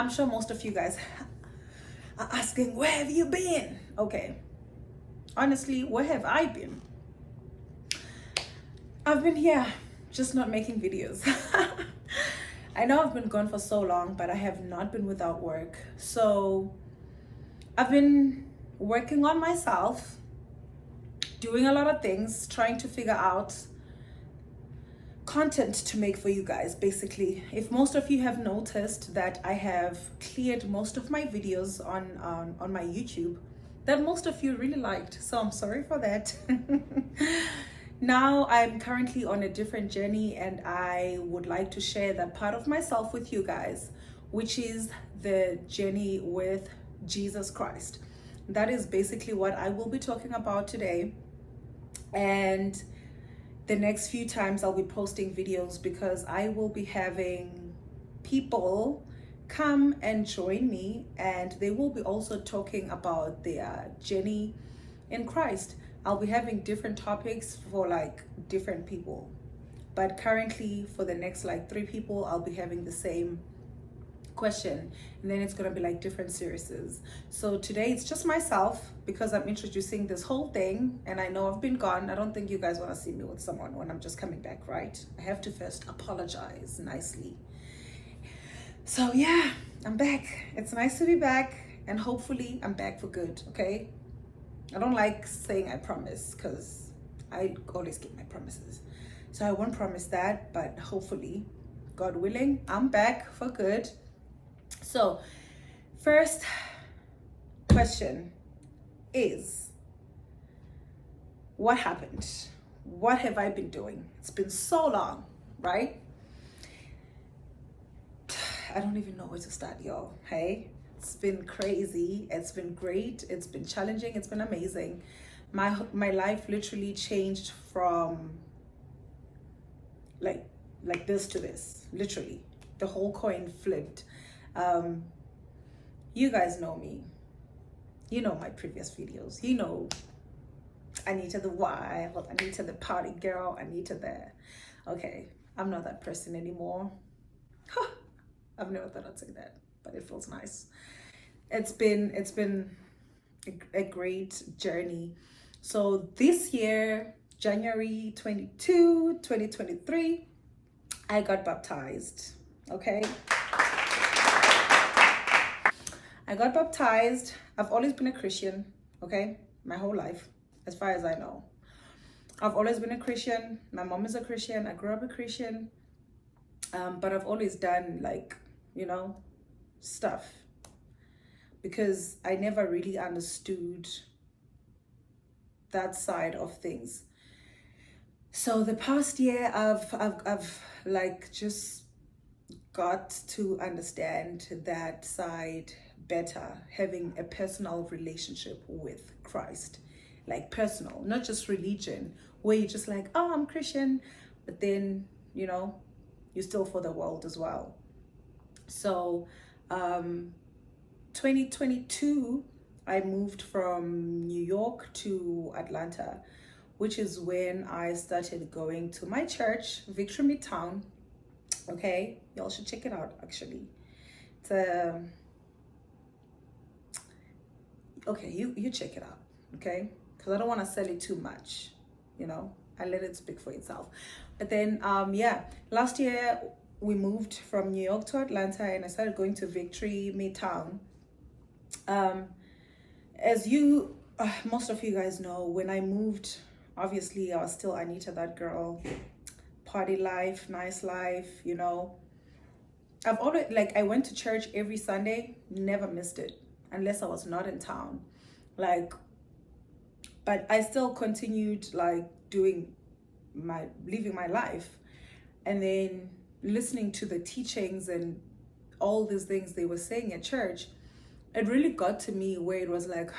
I'm sure most of you guys are asking, where have you been? Okay, honestly, where have I been? I've been here, just not making videos. I know I've been gone for so long, but I have not been without work. So I've been working on myself, doing a lot of things, trying to figure out content to make for you guys. Basically, if most of you have noticed that I have cleared most of my videos on my YouTube that most of you really liked, so I'm sorry for that. Now I'm currently on a different journey, and I would like to share that part of myself with you guys, which is the journey with Jesus Christ. That is basically what I will be talking about today. And the next few times I'll be posting videos, because I will be having people come and join me, and they will be also talking about their journey in Christ. I'll be having different topics for like different people, but currently for the next like 3 people I'll be having the same question, and then it's gonna be like different series. So today it's just myself, because I'm introducing this whole thing, and I know I've been gone. I don't think you guys want to see me with someone when I'm just coming back, right? I have to first apologize nicely. So yeah, I'm back. It's nice to be back, and hopefully I'm back for good. Okay, I don't like saying I promise, because I always keep my promises, so I won't promise that, but hopefully, God willing, I'm back for good. So first question is, what happened? What have I been doing? It's been so long, right? I don't even know where to start, y'all. Hey, it's been crazy. It's been great. It's been challenging. It's been amazing. My life literally changed from like this to this. Literally, the whole coin flipped. You guys know me. You know my previous videos. You know Anita the wild, Anita the party girl, Anita the... Okay, I'm not that person anymore. I've never thought I'd say that, but it feels nice. It's been a great journey. So this year, January 22, 2023, I got baptized. Okay, I got baptized. I've always been a Christian, okay, my whole life, as far as I know. I've always been a Christian. My mom is a Christian. I grew up a Christian. But I've always done like, stuff, because I never really understood that side of things. So the past year, I've like just got to understand that side better, having a personal relationship with Christ, like personal, not just religion, where you're just like, oh, I'm Christian, but then you're still for the world as well. So 2022, I moved from New York to Atlanta, which is when I started going to my church, Victory Midtown. Okay, y'all should check it out. Actually, it's okay, you check it out, okay, because I don't want to sell it too much, I let it speak for itself. But then yeah, last year we moved from New York to Atlanta, and I started going to Victory Midtown. As you most of you guys know, when I moved, obviously I was still Anita, that girl, party life, nice life, I've always, like, I went to church every Sunday, never missed it unless I was not in town, like, but I still continued like living my life, and then listening to the teachings and all these things they were saying at church. It really got to me where it was like,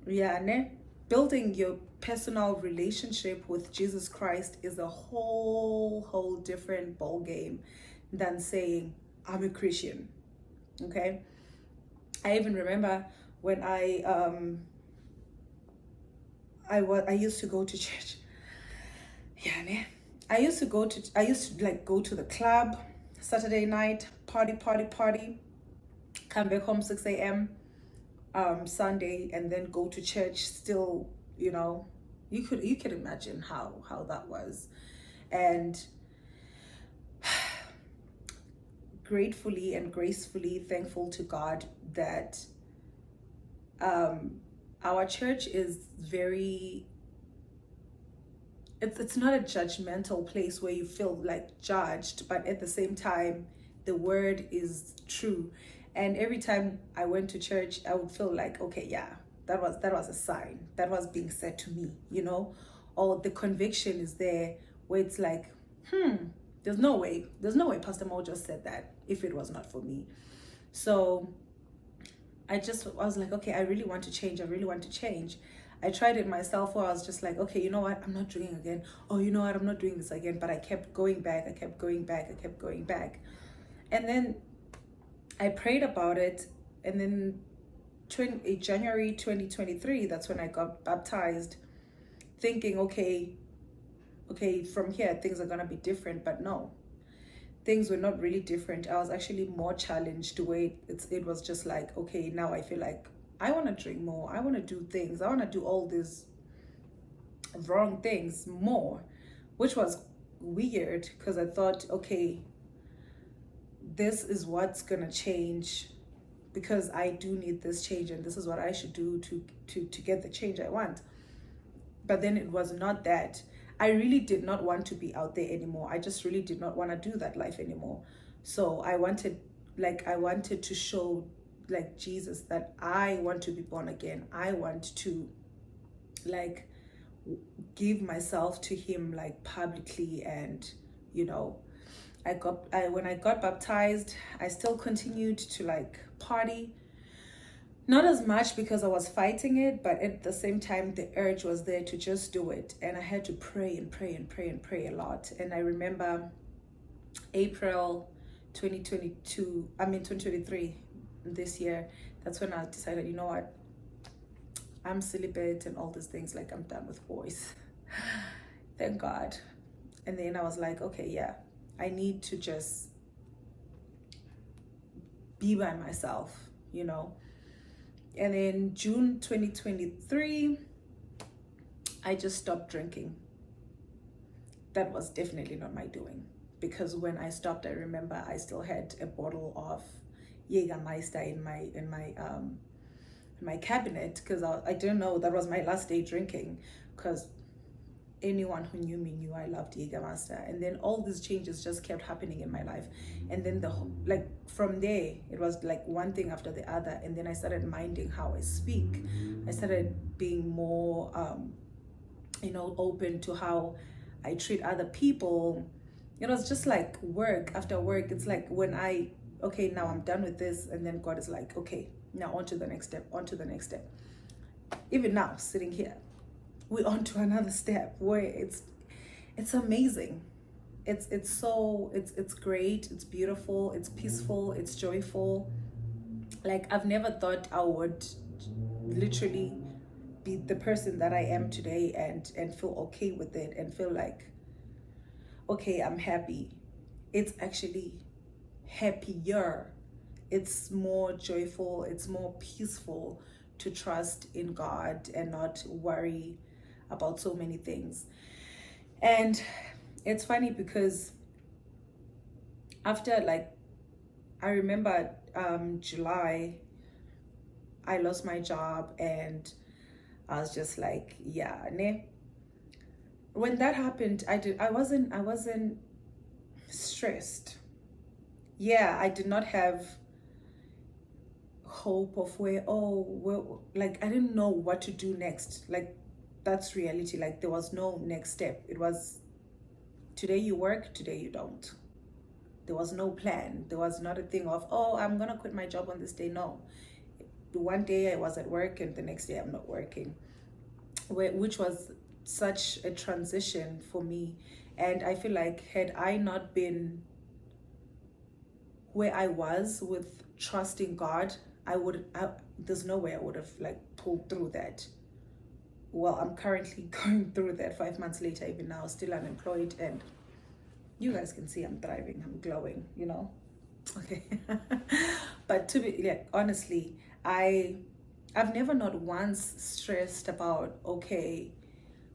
yeah, building your personal relationship with Jesus Christ is a whole different ball game than saying I'm a Christian. Okay, I even remember when I used to go to church. Yeah, I used to like go to the club Saturday night, party, come back home 6 a.m. Sunday, and then go to church still, you know. You could imagine how that was. And gratefully and gracefully thankful to God that our church is very, it's not a judgmental place where you feel like judged, but at the same time the word is true. And every time I went to church, I would feel like, okay, yeah, that was a sign that was being said to me, you know. Or the conviction is there where it's like, there's no way Pastor Mo just said that if it was not for me. So I was like, okay, I really want to change. I tried it myself where I was just like, okay, you know what, I'm not drinking again. Oh, you know what, I'm not doing this again. But I kept going back. And then I prayed about it. And then January 2023, that's when I got baptized, thinking, okay, from here, things are going to be different. But no, things were not really different. I was actually more challenged the way it was just like, okay, now I feel like I want to drink more. I want to do things. I want to do all these wrong things more, which was weird because I thought, okay, this is what's going to change because I do need this change and this is what I should do to get the change I want. But then it was not that. I really did not want to be out there anymore. I just really did not want to do that life anymore. So I wanted to show like Jesus that I want to be born again. I want to like give myself to him like publicly. And you know, when I got baptized, I still continued to like party. Not as much because I was fighting it, but at the same time, the urge was there to just do it. And I had to pray a lot. And I remember April 2023, this year, that's when I decided, you know what, I'm celibate and all these things, like I'm done with boys. Thank God. And then I was like, okay, yeah, I need to just be by myself, you know. And in June 2023, I just stopped drinking. That was definitely not my doing, because when I stopped, I remember I still had a bottle of Jägermeister in my cabinet, because I didn't know that was my last day drinking, because anyone who knew me knew I loved Jägermeister. And then all these changes just kept happening in my life. And then from there, it was like one thing after the other. And then I started minding how I speak. I started being more, open to how I treat other people. It was just like work after work. It's like when now I'm done with this. And then God is like, okay, now on to the next step. Even now, sitting here, we're on to another step where it's amazing. It's great, it's beautiful, it's peaceful, it's joyful. Like I've never thought I would literally be the person that I am today and feel okay with it and feel like, okay, I'm happy. It's actually happier. It's more joyful, it's more peaceful to trust in God and not worry about so many things. And it's funny because after I remember July, I lost my job and I was just like, yeah, ne. When that happened, I wasn't stressed. Yeah, I did not have hope of I didn't know what to do next. Like that's reality. Like there was no next step. It was today you work, today you don't. There was no plan. There was not a thing of, I'm gonna quit my job on this day. No. One day I was at work and the next day I'm not working, which was such a transition for me. And I feel like had I not been where I was with trusting God, there's no way I would have pulled through that. Well, I'm currently going through that 5 months later, even now, still unemployed, and you guys can see I'm thriving, I'm glowing, Okay. But to be, like, honestly, I've never not once stressed about, okay,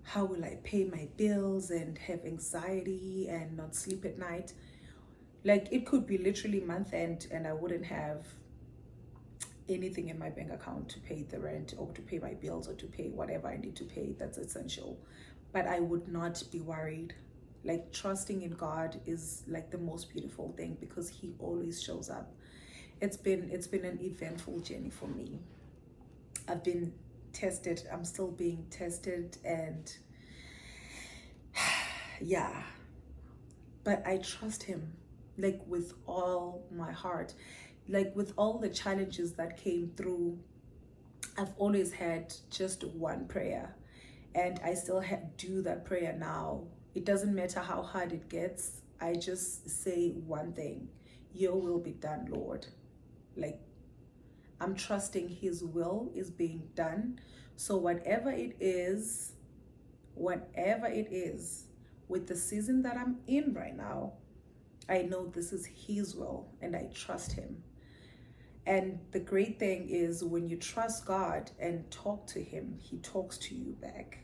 how will I pay my bills and have anxiety and not sleep at night. Like, it could be literally month end and I wouldn't have anything in my bank account to pay the rent or to pay my bills or to pay whatever I need to pay that's essential. But I would not be worried. Like, trusting in God is like the most beautiful thing because he always shows up. It's been an eventful journey for me. I've been tested. I'm still being tested, and yeah, but I trust him, like, with all my heart. Like, with all the challenges that came through, I've always had just one prayer, and I still do that prayer now. It doesn't matter how hard it gets. I just say one thing: your will be done, Lord. Like, I'm trusting his will is being done. So whatever it is, with the season that I'm in right now, I know this is his will and I trust him. And the great thing is, when you trust God and talk to him, he talks to you back.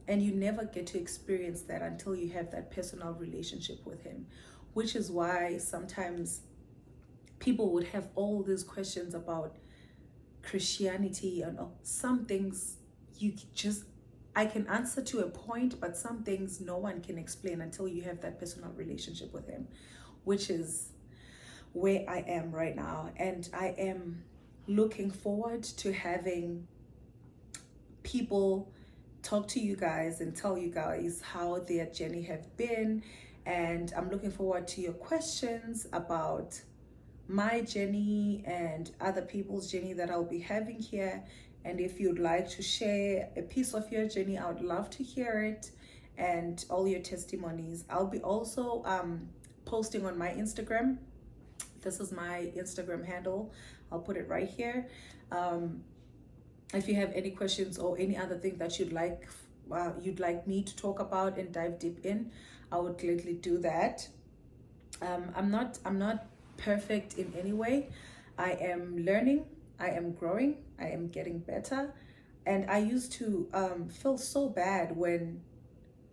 And you never get to experience that until you have that personal relationship with him, which is why sometimes people would have all these questions about Christianity and some things you just I can answer to a point, but some things no one can explain until you have that personal relationship with him, which is where I am right now. And I am looking forward to having people talk to you guys and tell you guys how their journey have been. And I'm looking forward to your questions about my journey and other people's journey that I'll be having here. And if you'd like to share a piece of your journey, I would love to hear it, and all your testimonies. I'll be also posting on my Instagram. This is my Instagram handle. I'll put it right here. If you have any questions or any other thing that you'd like me to talk about and dive deep in, I would gladly do that. I'm not perfect in any way. I am learning, I am growing, I am getting better. And I used to feel so bad when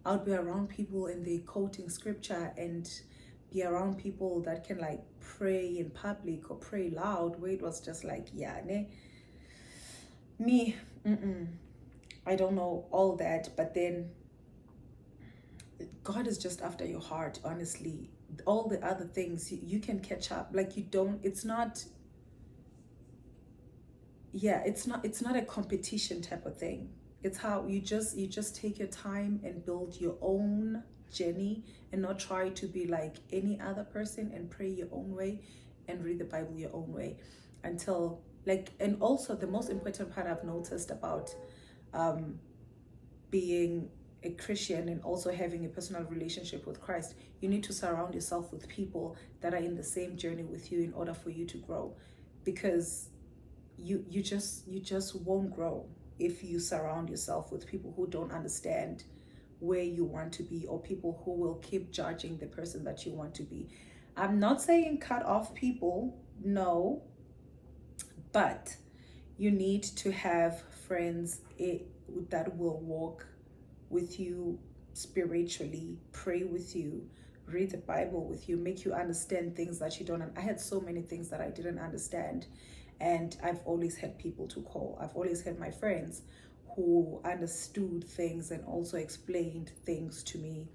I would be around people and they quoting scripture, and be around people that can like pray in public or pray loud, where it was just like, yeah, ne, me, I don't know all that. But then God is just after your heart, honestly. All the other things you can catch up. Like, you don't, it's not, yeah, it's not a competition type of thing. It's how you just take your time and build your own journey, and not try to be like any other person, and pray your own way and read the Bible your own way, until, like, and also the most important part I've noticed about being a Christian and also having a personal relationship with Christ, you need to surround yourself with people that are in the same journey with you in order for you to grow. Because you just won't grow if you surround yourself with people who don't understand where you want to be, or people who will keep judging the person that you want to be. I'm not saying cut off people, no, but you need to have friends that will walk with you spiritually, pray with you, read the Bible with you, make you understand things that you don't. I had so many things that I didn't understand, and I've always had people to call. I've always had my friends who understood things and also explained things to me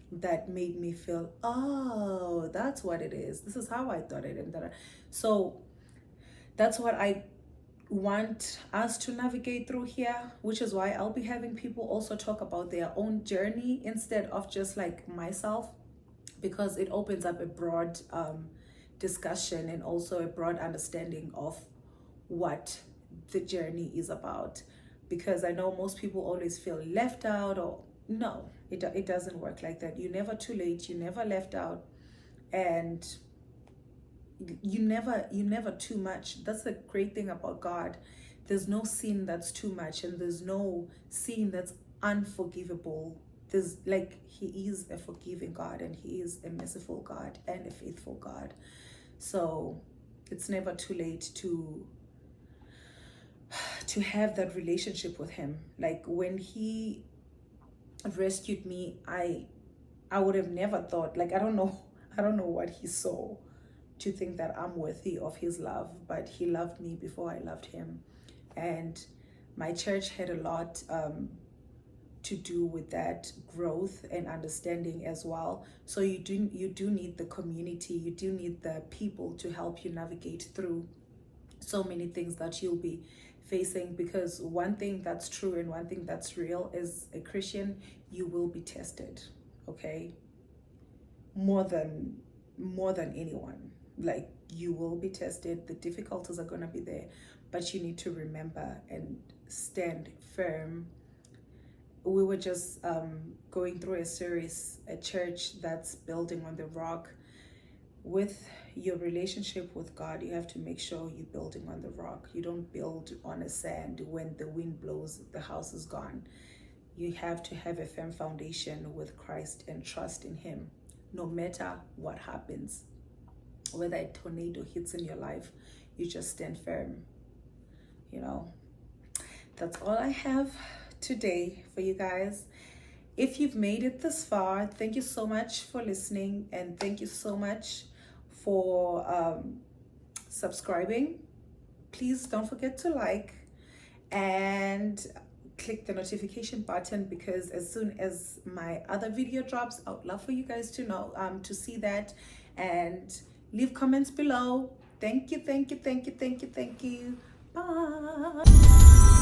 that made me feel, oh, that's what it is. This is how I thought it, and that. So that's what I want us to navigate through here, which is why I'll be having people also talk about their own journey instead of just like myself, because it opens up a broad discussion and also a broad understanding of what the journey is about. Because I know most people always feel left out, or no, it doesn't work like that. You're never too late, you're never left out, and you never too much. That's the great thing about God. There's no sin that's too much, and there's no sin that's unforgivable. There's, like, he is a forgiving God, and he is a merciful God and a faithful God. So it's never too late to have that relationship with him. Like when he rescued me, I would have never thought, like, I don't know what he saw to think that I'm worthy of his love, but he loved me before I loved him. And my church had a lot to do with that growth and understanding as well. So you do need the community, you do need the people to help you navigate through so many things that you'll be facing, because one thing that's true and one thing that's real is, a Christian, you will be tested, okay? More than anyone. Like, you will be tested, the difficulties are going to be there, but you need to remember and stand firm. We were just going through a series, a church that's building on the rock. With your relationship with God, you have to make sure you're building on the rock. You don't build on a sand. When the wind blows, the house is gone. You have to have a firm foundation with Christ and trust in him, no matter what happens. Whether a tornado hits in your life, you just stand firm. You know, that's all I have today for you guys. If you've made it this far, thank you so much for listening, and thank you so much for subscribing. Please don't forget to like and click the notification button, because as soon as my other video drops, I would love for you guys to know, to see that, and leave comments below. Thank you. Bye.